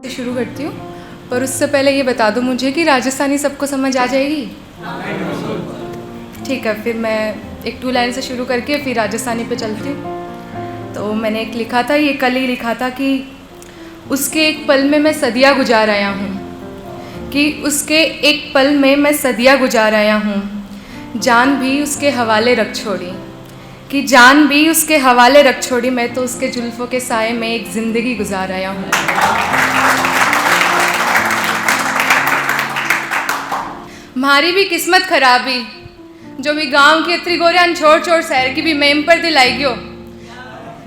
शुरू करती हूँ, पर उससे पहले ये बता दो मुझे कि राजस्थानी सबको समझ आ जाएगी? ठीक है, फिर मैं एक 2 लाइन से शुरू करके फिर राजस्थानी पे चलती हूँ। तो मैंने एक लिखा था, ये कल ही लिखा था कि उसके एक पल में मैं सदियाँ गुजार आया हूँ, कि उसके एक पल में मैं सदियाँ गुजार आया हूँ, जान भी उसके हवाले रख छोड़ी, कि जान भी उसके हवाले रख छोड़ी, मैं तो उसके जुल्फ़ों के साए में एक ज़िंदगी गुजार आया हूँ। म्हारी भी किस्मत खराबी, जो भी गांव की अत्री गोरियान छोड़ छोड़ शहर की भी मेम पर दिलाई गयो,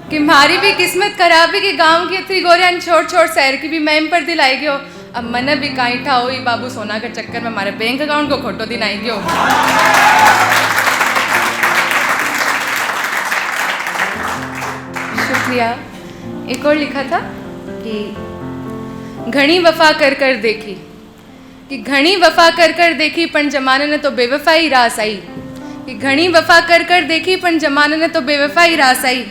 कि म्हारी भी किस्मत खराबी कि गांव की अत्री गोरियान छोड़ छोड़ शहर की भी मेम पर दिलाई गयो। अब मने भी काई ठा हुई बाबू सोना के चक्कर में हमारे बैंक अकाउंट को खोटो दिन आई गयो। शुक्रिया। एक और लिखा था कि घणी वफा कर कर देखी, कि घणी वफा कर कर देखी पण जमाने ने तो बेवफाई रास आई, कि घणी वफा कर कर देखी पण जमाने ने तो बेवफाई रास आई,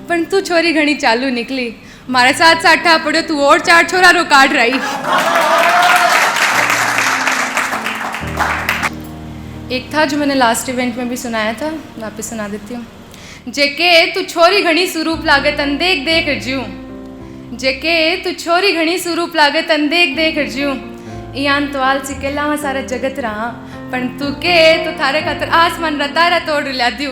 पण तू छोरी घणी चालू निकली, मारे साथ साठा पड़ो तू और 4 छोरा रो काट रही। एक था जो मैंने लास्ट इवेंट में भी सुनाया था, वापस सुना देती हूँ। जेके तू छोरी घणी स्वरूप लागे तन देख देख ज्यूं, जेके तू छोरी घणी स्वरूप लागे तन देख देख ज्यूं, इयान तो आलसी के लावा सारा जगत रहा, पण तू के तो थारे खातर आसमान रतारा तोड़ लिया दियो।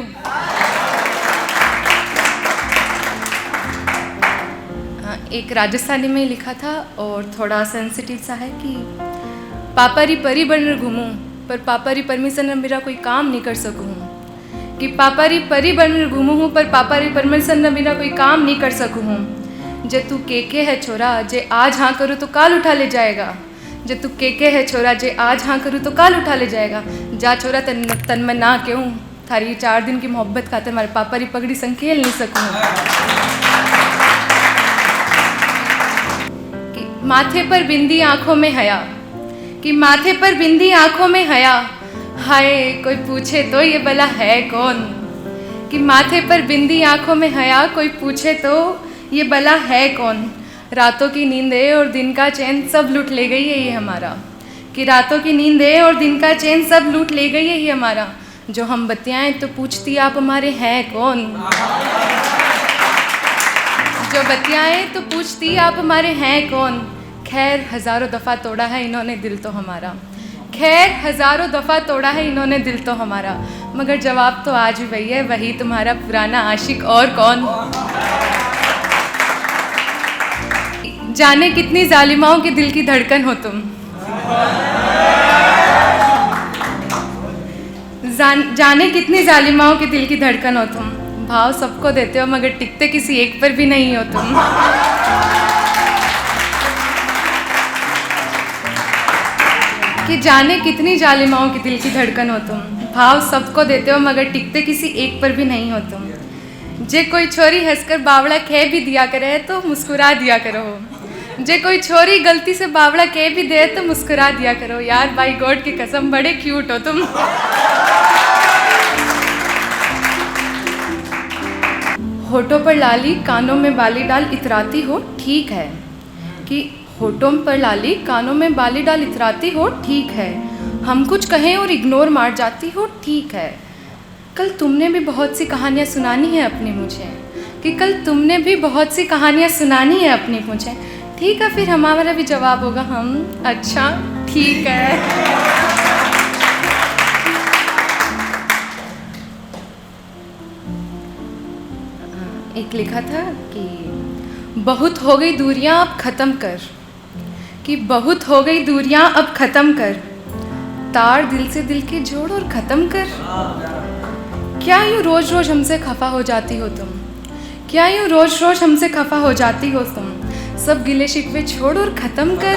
एक राजस्थानी में ही लिखा था और थोड़ा सेंसिटिव सा है कि पापारी परी बन घूमूं पर पापारी परमिशन में मेरा कोई काम नहीं कर सकूँ, कि पापारी परी बन घूमूं हूँ पर पापारी परमिशन में मेरा कोई काम नहीं कर सकूँ। जे तू के है छोरा, जे आज हाँ करूँ तो काल उठा ले जाएगा, जे तू के है छोरा, जे आज हाँ करूँ तो काल उठा ले जाएगा। जा छोरा तन में ना क्यों, थारी 4 दिन की मोहब्बत खातिर हमारे पापारी पगड़ी संग खेल नहीं सकूँ। माथे पर बिंदी आंखों में हया, कि माथे पर बिंदी आंखों में हया, हाय कोई पूछे तो ये भला है कौन, कि माथे पर बिंदी आंखों में हया, कोई पूछे तो ये भला है कौन। रातों की नींदें और दिन का चैन सब लूट ले गई है ये हमारा, कि रातों की नींदें और दिन का चैन सब लूट ले गई है ये हमारा। जो हम बतियाएं तो पूछती आप हमारे हैं कौन, जो बतियाएं तो पूछती आप हमारे हैं कौन। खैर हज़ारों दफ़ा तोड़ा है इन्होंने दिल तो हमारा, खैर हज़ारों दफ़ा तोड़ा है इन्होंने दिल तो हमारा, मगर जवाब तो आज भी वही है, वही तुम्हारा पुराना आशिक और कौन। जाने कितनी जालिमाओं के दिल की धड़कन हो तुम, जाने कितनी जालिमाओं के दिल की धड़कन हो तुम, भाव सबको देते हो मगर टिकते किसी एक पर भी नहीं हो तुम। कि जाने कितनी जालिमाओं की दिल की धड़कन हो तुम, भाव सबको देते हो मगर टिकते किसी एक पर भी नहीं हो तुम। जे कोई छोरी हंसकर बावड़ा कह भी दिया करे तो मुस्कुरा दिया करो, जे कोई छोरी गलती से बावड़ा कह भी दे तो मुस्कुरा दिया करो। यार बाई गॉड की कसम बड़े क्यूट हो तुम। होठों पर लाली कानों में बाली डाल इतराती हो ठीक है, कि होठों पर लाली कानों में बाली डाल इतराती हो ठीक है, हम कुछ कहें और इग्नोर मार जाती हो ठीक है। कल तुमने भी बहुत सी कहानियाँ सुनानी है अपनी मुझे, कि कल तुमने भी बहुत सी कहानियाँ सुनानी है अपनी मुझे। ठीक है, फिर हमारा भी जवाब होगा हम, अच्छा ठीक है। एक लिखा था कि बहुत हो गई दूरियां अब ख़त्म कर, कि बहुत हो गई दूरियां अब ख़त्म कर, तार दिल से दिल के जोड़ और ख़त्म कर। क्या यूँ रोज़ रोज़ हमसे खफा हो जाती हो तुम, क्या यूँ रोज़ रोज़ हमसे खफा हो जाती हो तुम, सब गिले शिकवे छोड़ और ख़त्म कर।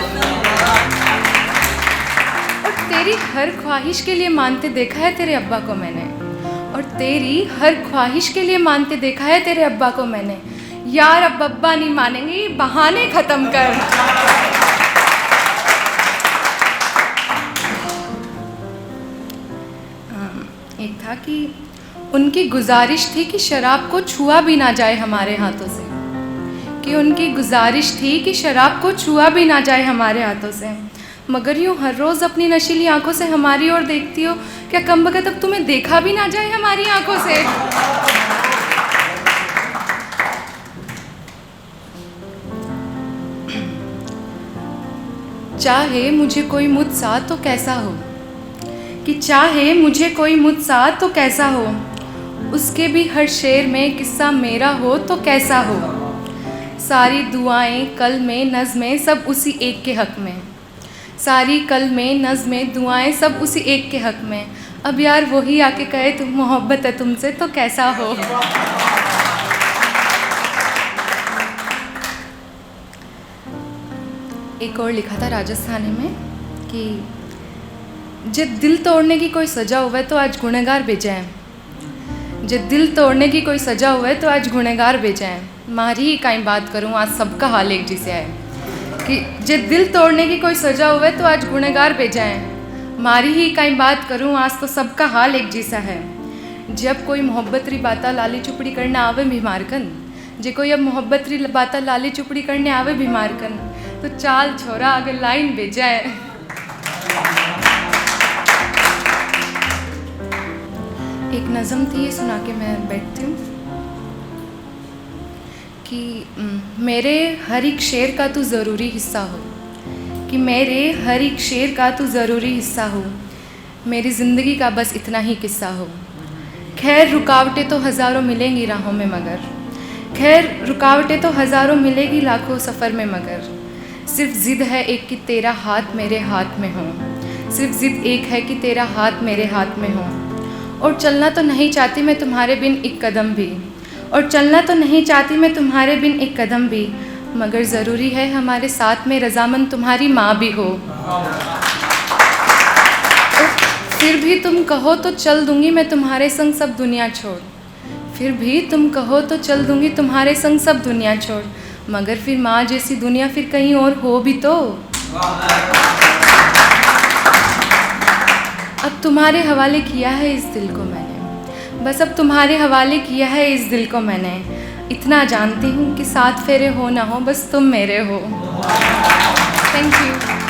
और तेरी हर ख्वाहिश के लिए मानते देखा है तेरे अब्बा को मैंने, और तेरी हर ख्वाहिश के लिए मानते देखा है तेरे अब्बा को मैंने। यार अब अब्बा नहीं मानेंगे, बहाने ख़त्म कर। एक था कि उनकी गुजारिश थी कि शराब को छुआ भी ना जाए हमारे हाथों से, कि उनकी गुजारिश थी कि शराब को छुआ भी ना जाए हमारे हाथों से, मगर यूँ हर रोज़ अपनी नशीली आंखों से हमारी ओर देखती हो, क्या कमबख्त अब तुम्हें देखा भी ना जाए हमारी आंखों से। चाहे मुझे कोई मुझसा तो कैसा हो, कि चाहे मुझे कोई मुझसा तो कैसा हो, उसके भी हर शेर में किस्सा मेरा हो तो कैसा हो। सारी दुआएं कलमे नज़्में सब उसी एक के हक़ में, सारी कलमे नज़्में दुआएं सब उसी एक के हक़ में। अब यार वही आके कहे तुम मोहब्बत है तुमसे तो कैसा हो। एक और लिखा था राजस्थानी में कि जे दिल तोड़ने की कोई सज़ा हुआ तो आज गुनहगार बेजाएं, जे दिल तोड़ने की कोई सज़ा हुआ तो आज गुनहगार बेजाएं। मारी ही काई बात करूँ आज सबका हाल एक जैसे है, कि जे दिल तोड़ने की कोई सज़ा हुआ तो आज गुनहगार बेजाएं। मारी ही काई बात करूँ आज तो सबका हाल एक जैसा है। जब कोई मोहब्बत री बाता लाली चुपड़ी करने आवे बीमार कन, जे कोई अब मोहब्बत री बाता लाली चुपड़ी करने आवे बीमार कन, तो चाल छोरा अगर लाइन बेजाए। एक नज़म थी, ये सुना के मैं बैठती हूँ कि मेरे हर एक शेर का तू ज़रूरी हिस्सा हो, कि मेरे हर एक शेर का तू ज़रूरी हिस्सा हो, मेरी ज़िंदगी का बस इतना ही किस्सा हो। खैर रुकावटें तो हज़ारों मिलेंगी राहों में मगर, खैर रुकावटें तो हज़ारों मिलेगी लाखों सफ़र में मगर, सिर्फ ज़िद है एक कि तेरा हाथ मेरे हाथ में हो, सिर्फ ज़िद एक है कि तेरा हाथ मेरे हाथ में हो। और चलना तो नहीं चाहती मैं तुम्हारे बिन एक कदम भी, और चलना तो नहीं चाहती मैं तुम्हारे बिन एक कदम भी, मगर ज़रूरी है हमारे साथ में रज़ामंद तुम्हारी माँ भी हो। फिर भी तुम कहो तो चल दूँगी मैं तुम्हारे संग सब दुनिया छोड़, फिर भी तुम कहो तो चल दूँगी तुम्हारे संग सब दुनिया छोड़, मगर फिर माँ जैसी दुनिया फिर कहीं और हो भी तो। अब तुम्हारे हवाले किया है इस दिल को मैंने, बस अब तुम्हारे हवाले किया है इस दिल को मैंने। इतना जानती हूँ कि साथ फेरे हो ना हो बस तुम मेरे हो। Thank you.